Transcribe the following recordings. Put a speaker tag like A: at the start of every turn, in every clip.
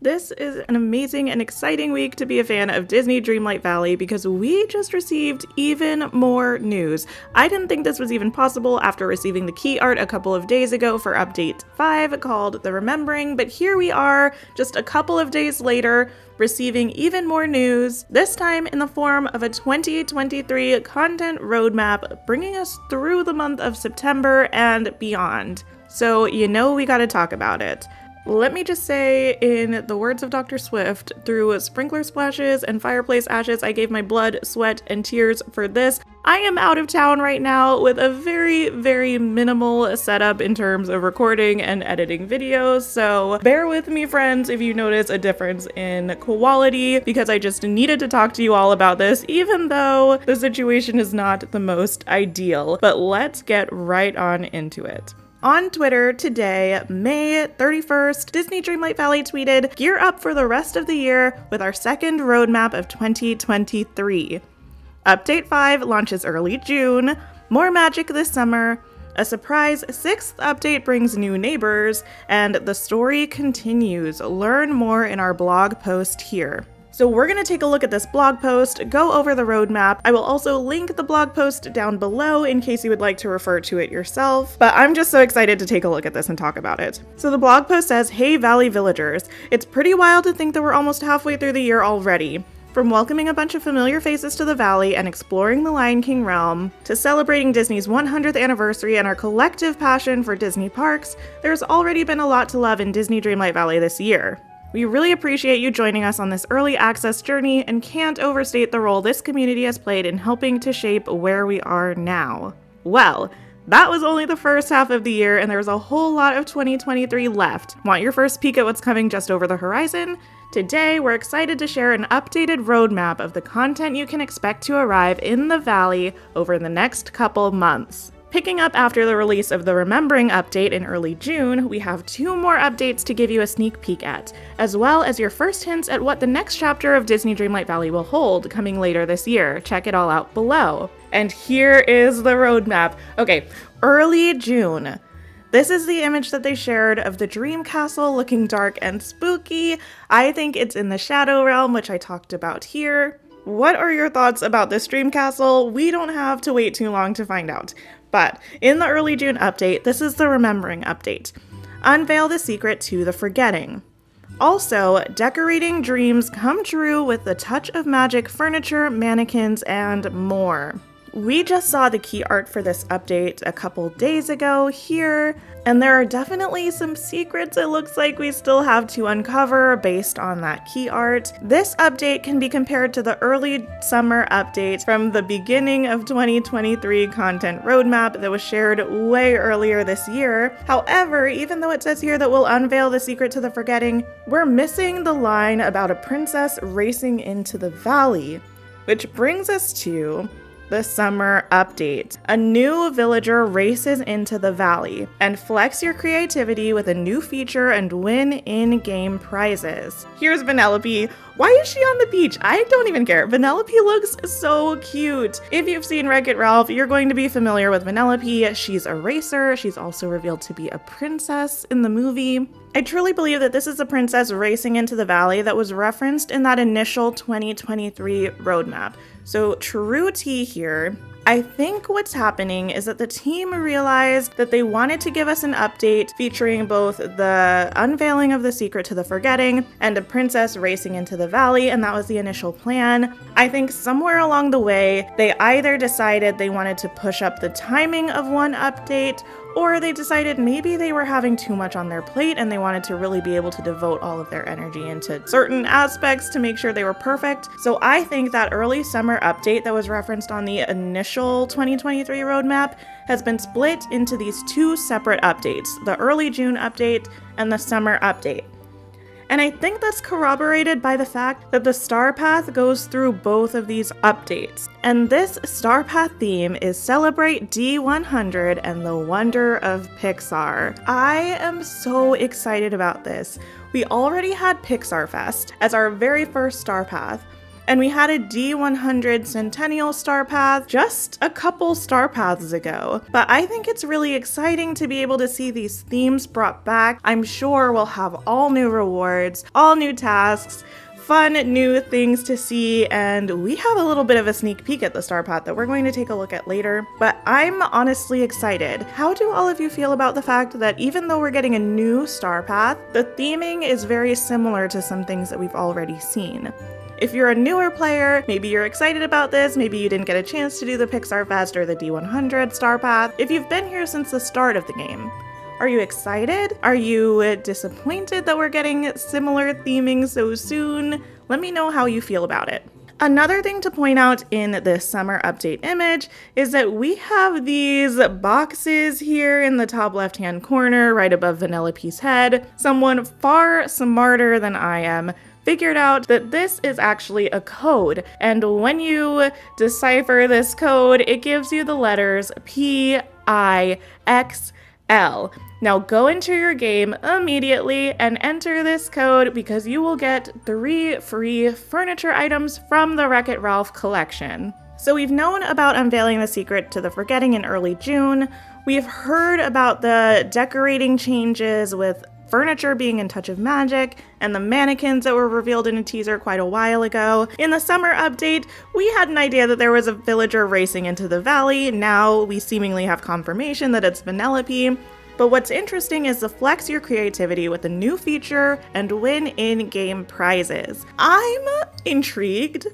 A: This is an amazing and exciting week to be a fan of Disney Dreamlight Valley because we just received even more news. I didn't think this was even possible after receiving the key art a couple of days ago for Update 5 called The Remembering, but here we are just a couple of days later receiving even more news, this time in the form of a 2023 content roadmap bringing us through the month of September and beyond. So we gotta talk about it. Let me just say, in the words of Dr. Swift, through sprinkler splashes and fireplace ashes, I gave my blood, sweat, and tears for this. I am out of town right now with a very, very minimal setup in terms of recording and editing videos, so bear with me, friends, if you notice a difference in quality, because I just needed to talk to you all about this, even though the situation is not the most ideal. But let's get right on into it. On Twitter today, May 31st, Disney Dreamlight Valley tweeted, "Gear up for the rest of the year with our second roadmap of 2023. Update 5 launches early June, more magic this summer, a surprise 6th update brings new neighbors, and the story continues. Learn more in our blog post here." So we're going to take a look at this blog post, go over the roadmap. I will also link the blog post down below in case you would like to refer to it yourself, but I'm just so excited to take a look at this and talk about it. So the blog post says, "Hey Valley Villagers, it's pretty wild to think that we're almost halfway through the year already. From welcoming a bunch of familiar faces to the Valley and exploring the Lion King realm, to celebrating Disney's 100th anniversary and our collective passion for Disney parks, there's already been a lot to love in Disney Dreamlight Valley this year. We really appreciate you joining us on this early access journey and can't overstate the role this community has played in helping to shape where we are now." Well, that was only the first half of the year and there's a whole lot of 2023 left. Want your first peek at what's coming just over the horizon? Today, we're excited to share an updated roadmap of the content you can expect to arrive in the Valley over the next couple months. Picking up after the release of the Remembering update in early June, we have 2 more updates to give you a sneak peek at, as well as your first hints at what the next chapter of Disney Dreamlight Valley will hold coming later this year. Check it all out below. And here is the roadmap. Okay, early June. This is the image that they shared of the Dream Castle looking dark and spooky. I think it's in the Shadow Realm, which I talked about here. What are your thoughts about this Dream Castle? We don't have to wait too long to find out. But in the early June update, this is the Remembering update. Unveil the secret to the forgetting. Also, decorating dreams come true with the touch of magic furniture, mannequins, and more. We just saw the key art for this update a couple days ago here, and there are definitely some secrets it looks like we still have to uncover based on that key art. This update can be compared to the early summer update from the beginning of 2023 content roadmap that was shared way earlier this year. However, even though it says here that we'll unveil the secret to the forgetting, we're missing the line about a princess racing into the valley, which brings us to the summer update. A new villager races into the valley, and flex your creativity with a new feature and win in-game prizes. Here's Vanellope. Why is she on the beach? I don't even care. Vanellope looks so cute. If you've seen Wreck-It Ralph, you're going to be familiar with Vanellope. She's a racer. She's also revealed to be a princess in the movie. I truly believe that this is a princess racing into the valley that was referenced in that initial 2023 roadmap. So true tea here. I think what's happening is that the team realized that they wanted to give us an update featuring both the unveiling of the secret to the forgetting and a princess racing into the valley, and that was the initial plan. I think somewhere along the way, they either decided they wanted to push up the timing of one update, or they decided maybe they were having too much on their plate and they wanted to really be able to devote all of their energy into certain aspects to make sure they were perfect. So I think that early summer update that was referenced on the initial 2023 roadmap has been split into these 2 separate updates, the early June update and the summer update. And I think that's corroborated by the fact that the Star Path goes through both of these updates. And this Star Path theme is Celebrate D100 and the Wonder of Pixar. I am so excited about this. We already had Pixar Fest as our very first Star Path, And we had a D100 Centennial Star Path just a couple Star Paths ago. But I think it's really exciting to be able to see these themes brought back. I'm sure we'll have all new rewards, all new tasks, fun new things to see, and we have a little bit of a sneak peek at the Star Path that we're going to take a look at later, but I'm honestly excited. How do all of you feel about the fact that even though we're getting a new Star Path, the theming is very similar to some things that we've already seen? If you're a newer player, maybe you're excited about this, maybe you didn't get a chance to do the Pixar Fest or the D100 Star Path. If you've been here since the start of the game, are you excited? Are you disappointed that we're getting similar theming so soon? Let me know how you feel about it. Another thing to point out in this summer update image is that we have these boxes here in the top left-hand corner right above Vanellope's head. Someone far smarter than I am figured out that this is actually a code, and when you decipher this code, it gives you the letters PIXL. Now go into your game immediately and enter this code because you will get 3 free furniture items from the Wreck-It Ralph collection. So we've known about unveiling the secret to the Forgetting in early June. We've heard about the decorating changes with furniture being in Touch of Magic, and the mannequins that were revealed in a teaser quite a while ago. In the summer update, we had an idea that there was a villager racing into the valley. Now we seemingly have confirmation that it's Vanellope. But what's interesting is to flex your creativity with a new feature and win in-game prizes. I'm intrigued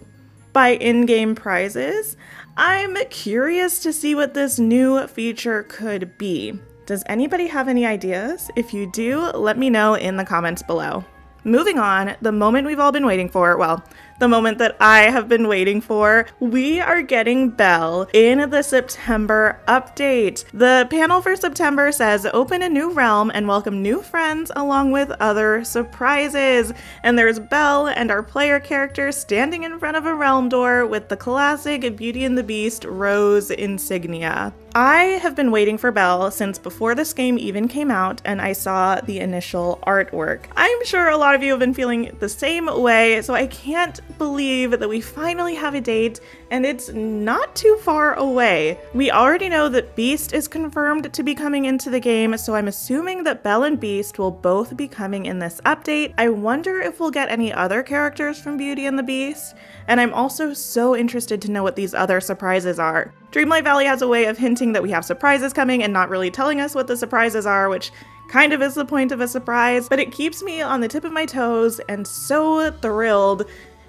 A: by in-game prizes. I'm curious to see what this new feature could be. Does anybody have any ideas? If you do, let me know in the comments below. Moving on, the moment we've all been waiting for, well, the moment that I have been waiting for, we are getting Belle in the September update. The panel for September says, open a new realm and welcome new friends along with other surprises. And there's Belle and our player character standing in front of a realm door with the classic Beauty and the Beast rose insignia. I have been waiting for Belle since before this game even came out and I saw the initial artwork. I'm sure a lot of you have been feeling the same way, so I can't believe that we finally have a date and it's not too far away. We already know that Beast is confirmed to be coming into the game, so I'm assuming that Belle and Beast will both be coming in this update. I wonder if we'll get any other characters from Beauty and the Beast, and I'm also so interested to know what these other surprises are. Dreamlight Valley has a way of hinting that we have surprises coming and not really telling us what the surprises are, which kind of is the point of a surprise, but it keeps me on the tip of my toes and so thrilled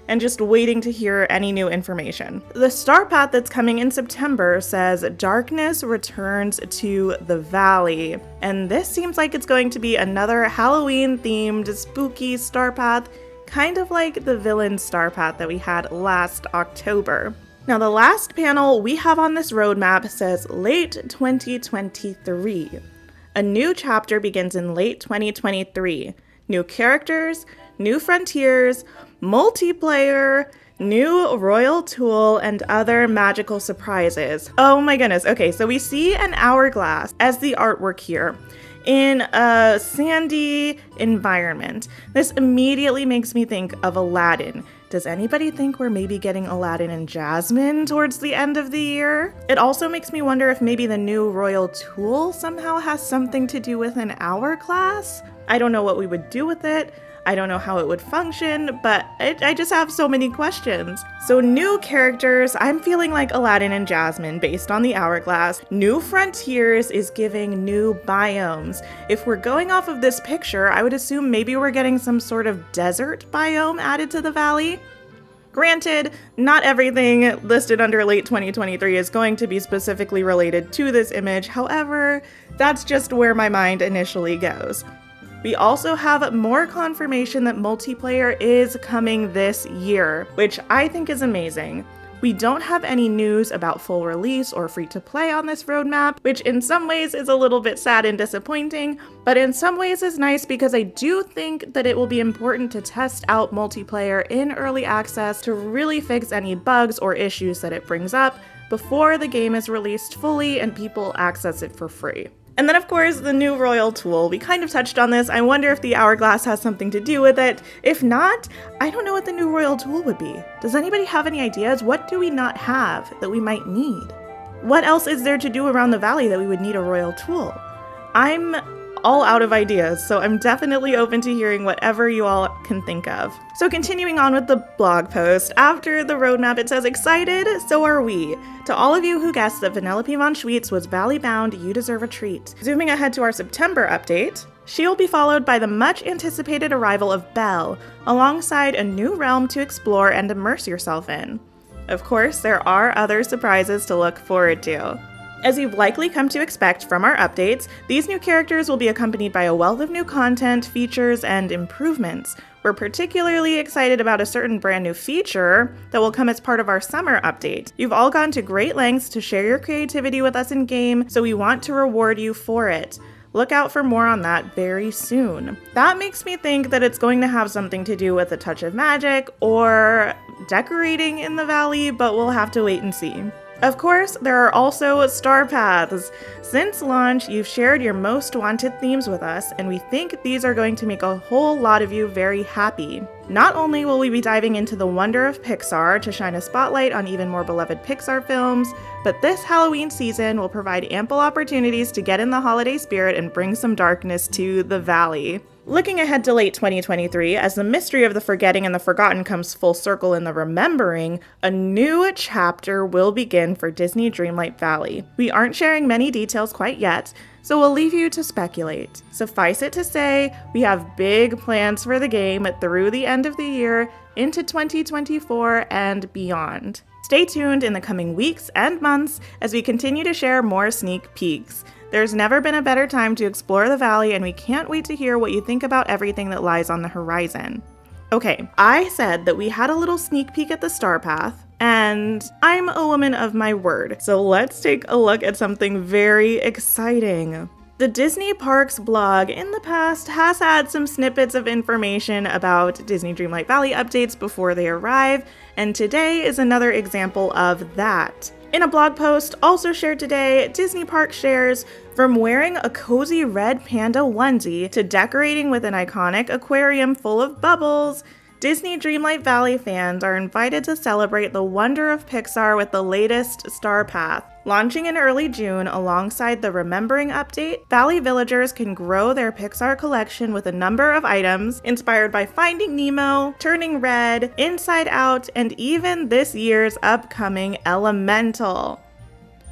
A: and just waiting to hear any new information. The Star Path that's coming in September says darkness returns to the valley. And this seems like it's going to be another Halloween-themed spooky Star Path, kind of like the villain Star Path that we had last October. Now the last panel we have on this roadmap says late 2023. A new chapter begins in late 2023. New characters, new frontiers, multiplayer, new royal tool, and other magical surprises. Oh my goodness. Okay, so we see an hourglass as the artwork here in a sandy environment. This immediately makes me think of Aladdin. Does anybody think we're maybe getting Aladdin and Jasmine towards the end of the year? It also makes me wonder if maybe the new royal tool somehow has something to do with an hourglass. I don't know what we would do with it. I don't know how it would function, but I just have so many questions. So new characters, I'm feeling like Aladdin and Jasmine based on the hourglass. New frontiers is giving new biomes. If we're going off of this picture, I would assume maybe we're getting some sort of desert biome added to the valley. Granted, not everything listed under late 2023 is going to be specifically related to this image. However, that's just where my mind initially goes. We also have more confirmation that multiplayer is coming this year, which I think is amazing. We don't have any news about full release or free to play on this roadmap, which in some ways is a little bit sad and disappointing, but in some ways is nice because I do think that it will be important to test out multiplayer in early access to really fix any bugs or issues that it brings up before the game is released fully and people access it for free. And then of course, the new royal tool. We kind of touched on this. I wonder if the hourglass has something to do with it. If not, I don't know what the new royal tool would be. Does anybody have any ideas? What do we not have that we might need? What else is there to do around the valley that we would need a royal tool? I'm all out of ideas, so I'm definitely open to hearing whatever you all can think of. So continuing on with the blog post, after the roadmap it says, excited? So are we. To all of you who guessed that Vanellope von Schweetz was valley bound, you deserve a treat. Zooming ahead to our September update, she will be followed by the much anticipated arrival of Belle, alongside a new realm to explore and immerse yourself in. Of course, there are other surprises to look forward to. As you've likely come to expect from our updates, these new characters will be accompanied by a wealth of new content, features, and improvements. We're particularly excited about a certain brand new feature that will come as part of our summer update. You've all gone to great lengths to share your creativity with us in-game, so we want to reward you for it. Look out for more on that very soon. That makes me think that it's going to have something to do with a touch of magic or decorating in the valley, but we'll have to wait and see. Of course, there are also star paths. Since launch, you've shared your most wanted themes with us, and we think these are going to make a whole lot of you very happy. Not only will we be diving into the wonder of Pixar to shine a spotlight on even more beloved Pixar films, but this Halloween season will provide ample opportunities to get in the holiday spirit and bring some darkness to the valley. Looking ahead to late 2023, as the mystery of the forgetting and the forgotten comes full circle in the remembering, a new chapter will begin for Disney Dreamlight Valley. We aren't sharing many details quite yet, so we'll leave you to speculate. Suffice it to say, we have big plans for the game through the end of the year, into 2024 and beyond. Stay tuned in the coming weeks and months as we continue to share more sneak peeks. There's never been a better time to explore the valley, and we can't wait to hear what you think about everything that lies on the horizon. Okay, I said that we had a little sneak peek at the Star Path, and I'm a woman of my word, so let's take a look at something very exciting. The Disney Parks blog in the past has had some snippets of information about Disney Dreamlight Valley updates before they arrive, and today is another example of that. In a blog post also shared today, Disney Parks shares, from wearing a cozy red panda onesie to decorating with an iconic aquarium full of bubbles, Disney Dreamlight Valley fans are invited to celebrate the wonder of Pixar with the latest Star Path. Launching in early June alongside the Remembering update, Valley villagers can grow their Pixar collection with a number of items inspired by Finding Nemo, Turning Red, Inside Out, and even this year's upcoming Elemental.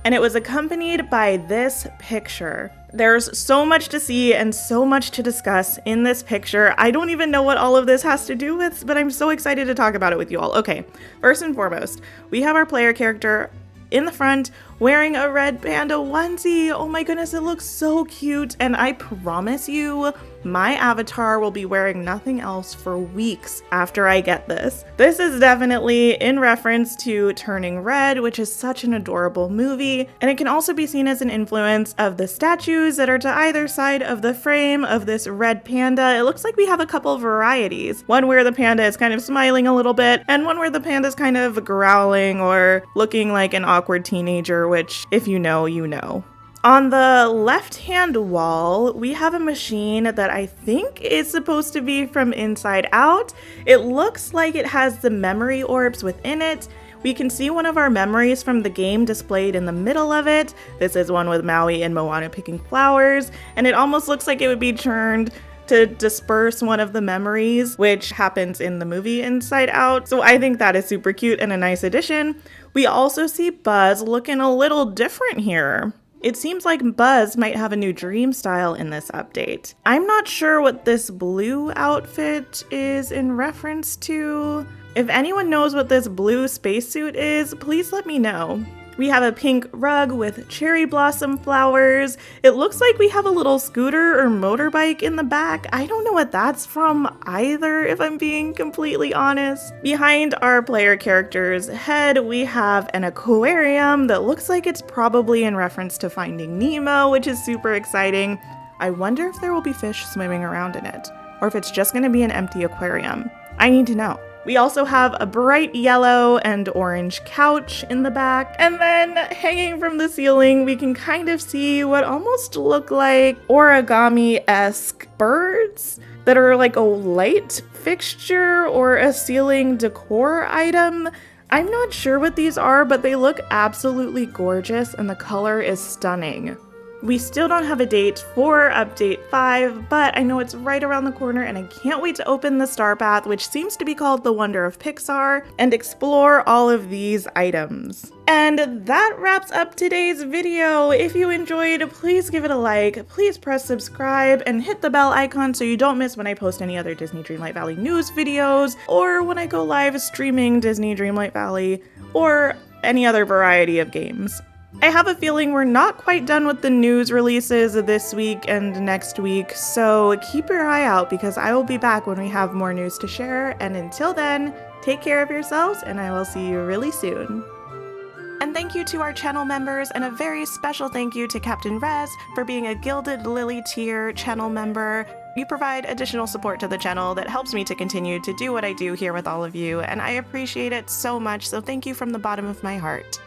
A: And it was accompanied by this picture. There's so much to see and so much to discuss in this picture. I don't even know what all of this has to do with, but I'm so excited to talk about it with you all. Okay, first and foremost, we have our player character in the front wearing a red panda onesie. Oh my goodness, it looks so cute. And I promise you, my avatar will be wearing nothing else for weeks after I get this. This is definitely in reference to Turning Red, which is such an adorable movie. And it can also be seen as an influence of the statues that are to either side of the frame of this red panda. It looks like we have a couple varieties. One where the panda is kind of smiling a little bit, and one where the panda is kind of growling or looking like an awkward teenager, which if you know, you know. On the left-hand wall, we have a machine that I think is supposed to be from Inside Out. It looks like it has the memory orbs within it. We can see one of our memories from the game displayed in the middle of it. This is one with Maui and Moana picking flowers, and it almost looks like it would be churned to disperse one of the memories, which happens in the movie Inside Out. So I think that is super cute and a nice addition. We also see Buzz looking a little different here. It seems like Buzz might have a new dream style in this update. I'm not sure what this blue outfit is in reference to. If anyone knows what this blue spacesuit is, please let me know. We have a pink rug with cherry blossom flowers. It looks like we have a little scooter or motorbike in the back. I don't know what that's from either, if I'm being completely honest. Behind our player character's head, we have an aquarium that looks like it's probably in reference to Finding Nemo, which is super exciting. I wonder if there will be fish swimming around in it, or if it's just going to be an empty aquarium. I need to know. We also have a bright yellow and orange couch in the back. And then hanging from the ceiling, we can kind of see what almost look like origami-esque birds that are like a light fixture or a ceiling decor item. I'm not sure what these are, but they look absolutely gorgeous and the color is stunning. We still don't have a date for Update 5, but I know it's right around the corner and I can't wait to open the Star Path, which seems to be called the Wonder of Pixar, and explore all of these items. And that wraps up today's video. If you enjoyed, please give it a like, please press subscribe, and hit the bell icon so you don't miss when I post any other Disney Dreamlight Valley news videos, or when I go live streaming Disney Dreamlight Valley, or any other variety of games. I have a feeling we're not quite done with the news releases this week and next week, so keep your eye out because I will be back when we have more news to share, and until then, take care of yourselves and I will see you really soon. And thank you to our channel members, and a very special thank you to Captain Rez for being a Gilded Lily tier channel member. You provide additional support to the channel that helps me to continue to do what I do here with all of you, and I appreciate it so much, so thank you from the bottom of my heart.